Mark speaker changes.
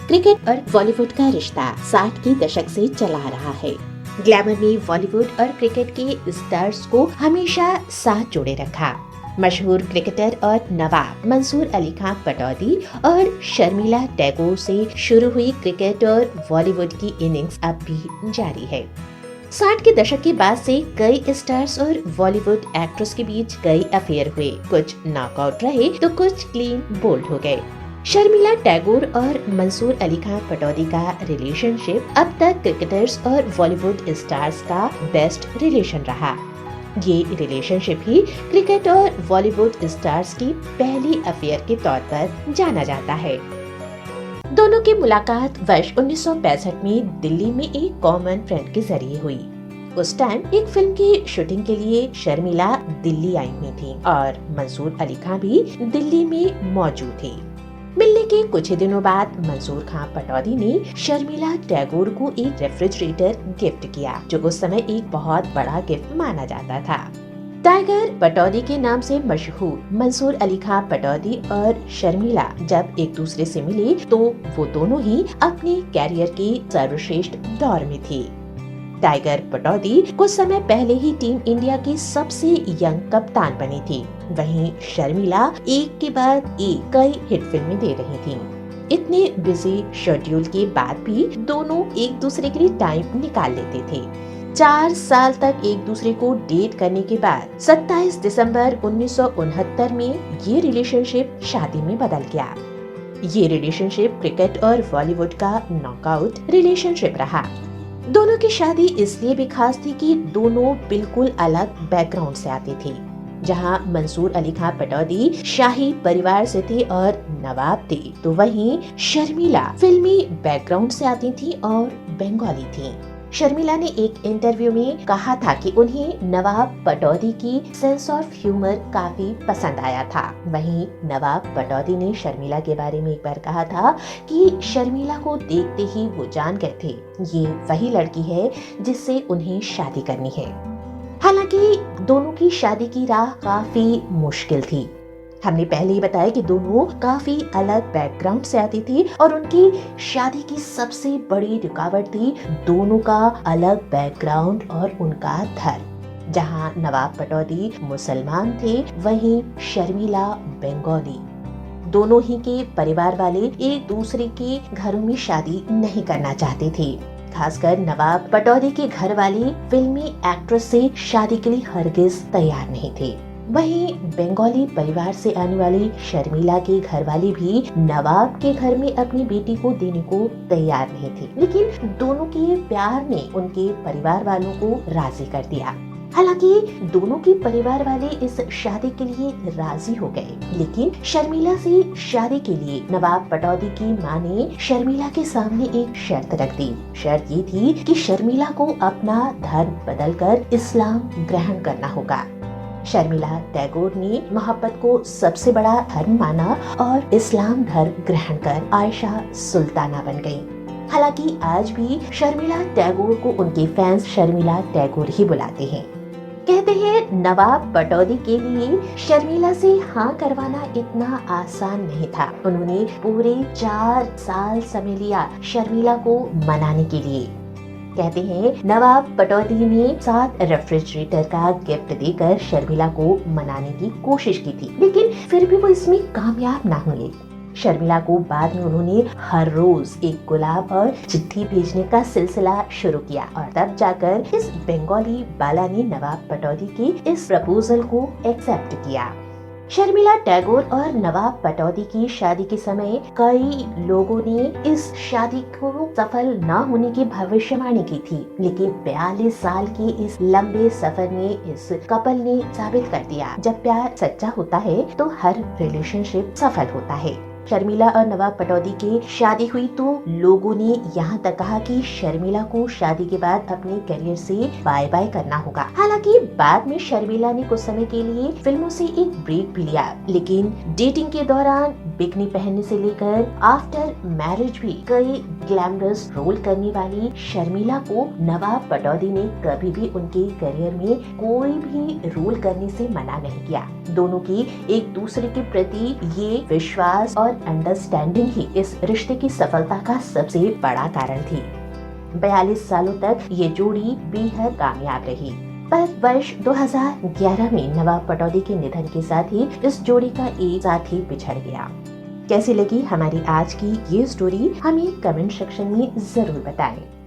Speaker 1: Cricket और बॉलीवुड का रिश्ता 60 के दशक से चला आ रहा है। ग्लैमर ने बॉलीवुड और क्रिकेट के स्टार्स को हमेशा साथ जोड़े रखा। मशहूर क्रिकेटर और नवाब मंसूर अली खान पटौदी और शर्मिला टैगोर से शुरू हुई क्रिकेट और बॉलीवुड की इनिंग्स अब भी जारी है। 60 के दशक के बाद से कई स्टार्स और बॉलीवुड एक्ट्रेस के बीच कई अफेयर हुए। कुछ नॉकआउट रहे तो कुछ क्लीन बोल्ड हो गए। शर्मिला टैगोर और मंसूर अली खान पटौदी का रिलेशनशिप अब तक क्रिकेटर्स और बॉलीवुड स्टार्स का बेस्ट रिलेशन रहा। ये रिलेशनशिप ही क्रिकेट और बॉलीवुड स्टार्स की पहली अफेयर के तौर पर जाना जाता है। दोनों की मुलाकात वर्ष 1965 में दिल्ली में एक कॉमन फ्रेंड के जरिए हुई। उस टाइम एक फिल्म की शूटिंग के लिए शर्मिला दिल्ली आई हुई थी और मंसूर अली खान भी दिल्ली में मौजूद थे। मिलने के कुछ ही दिनों बाद मंसूर खान पटौदी ने शर्मिला टैगोर को एक रेफ्रिजरेटर गिफ्ट किया, जो उस समय एक बहुत बड़ा गिफ्ट माना जाता था। टाइगर पटौदी के नाम से मशहूर मंसूर अली खान पटौदी और शर्मिला जब एक दूसरे से मिले तो वो दोनों ही अपने कैरियर के सर्वश्रेष्ठ दौर में थे। टाइगर पटौदी कुछ समय पहले ही टीम इंडिया की सबसे यंग कप्तान बनी थी। वहीं शर्मिला एक के बाद एक कई हिट फिल्में दे रही थीं। इतने बिजी शेड्यूल के बाद भी दोनों एक दूसरे के लिए टाइम निकाल लेते थे। 4 साल तक एक दूसरे को डेट करने के बाद 27 दिसंबर 1969 में ये रिलेशनशिप शादी में बदल गया। ये रिलेशनशिप क्रिकेट और बॉलीवुड का नॉकआउट रिलेशनशिप रहा। दोनों की शादी इसलिए भी खास थी कि दोनों बिल्कुल अलग बैकग्राउंड से आते थे। जहां मंसूर अली खान पटौदी शाही परिवार से थे और नवाब थे, तो वहीं शर्मिला फिल्मी बैकग्राउंड से आती थी और बंगाली थी। शर्मिला ने एक इंटरव्यू में कहा था कि उन्हें नवाब पटौदी की सेंस ऑफ ह्यूमर काफी पसंद आया था। वहीं नवाब पटौदी ने शर्मिला के बारे में एक बार कहा था कि शर्मिला को देखते ही वो जान गए थे, ये वही लड़की है जिससे उन्हें शादी करनी है। हालांकि दोनों की शादी की राह काफी मुश्किल थी। हमने पहले ही बताया कि दोनों काफी अलग बैकग्राउंड से आती थी और उनकी शादी की सबसे बड़ी रुकावट थी दोनों का अलग बैकग्राउंड और उनका धर्म। जहां नवाब पटौदी मुसलमान थे, वहीं शर्मिला बंगाली। दोनों ही के परिवार वाले एक दूसरे के घरों में शादी नहीं करना चाहते थे। खासकर नवाब पटौदी के घर वाले फिल्मी एक्ट्रेस से शादी के लिए हरगिज तैयार नहीं थे। वहीं बंगाली परिवार से आने वाली शर्मिला के घर वाले भी नवाब के घर में अपनी बेटी को देने को तैयार नहीं थे, लेकिन दोनों के प्यार ने उनके परिवार वालों को राजी कर दिया। हालांकि दोनों के परिवार वाले इस शादी के लिए राजी हो गए, लेकिन शर्मिला से शादी के लिए नवाब पटौदी की मां ने शर्मिला के सामने एक शर्त रख दी। शर्त ये थी कि शर्मिला को अपना धर्म बदलकर इस्लाम ग्रहण करना होगा। शर्मिला टैगोर ने मोहब्बत को सबसे बड़ा धर्म माना और इस्लाम धर्म ग्रहण कर आयशा सुल्ताना बन गयी। हालांकि आज भी शर्मिला टैगोर को उनके फैंस शर्मिला टैगोर ही बुलाते हैं। कहते हैं नवाब पटौदी के लिए शर्मिला से हाँ करवाना इतना आसान नहीं था। उन्होंने पूरे 4 साल समय लिया शर्मिला को मनाने के लिए। कहते हैं नवाब पटौदी ने 7 रेफ्रिजरेटर का गिफ्ट देकर शर्मिला को मनाने की कोशिश की थी, लेकिन फिर भी वो इसमें कामयाब ना हुए। शर्मिला को बाद में उन्होंने हर रोज एक गुलाब और चिट्ठी भेजने का सिलसिला शुरू किया और तब जाकर इस बंगाली बाला ने नवाब पटौदी के इस प्रपोजल को एक्सेप्ट किया। शर्मिला टैगोर और नवाब पटौदी की शादी के समय कई लोगों ने इस शादी को सफल न होने की भविष्यवाणी की थी, लेकिन 42 साल के इस लंबे सफर में इस कपल ने साबित कर दिया, जब प्यार सच्चा होता है तो हर रिलेशनशिप सफल होता है। शर्मिला और नवाब पटौदी की शादी हुई तो लोगों ने यहाँ तक कहा कि शर्मिला को शादी के बाद अपने करियर से बाय बाय करना होगा। हालांकि बाद में शर्मिला ने कुछ समय के लिए फिल्मों से एक ब्रेक भी लिया, लेकिन डेटिंग के दौरान बिकनी पहनने से लेकर आफ्टर मैरिज भी कई ग्लैमरस रोल करने वाली शर्मिला को नवाब पटौदी ने कभी भी उनके करियर में कोई भी रोल करने से मना नहीं किया। दोनों की एक दूसरे के प्रति ये विश्वास और अंडरस्टैंडिंग ही इस रिश्ते की सफलता का सबसे बड़ा कारण थी। 42 सालों तक ये जोड़ी बेहद कामयाब रही, पर वर्ष 2011 में नवाब पटौदी के निधन के साथ ही इस जोड़ी का एक साथी बिछड़ गया। कैसी लगी हमारी आज की ये स्टोरी, हमें कमेंट सेक्शन में जरूर बताएं।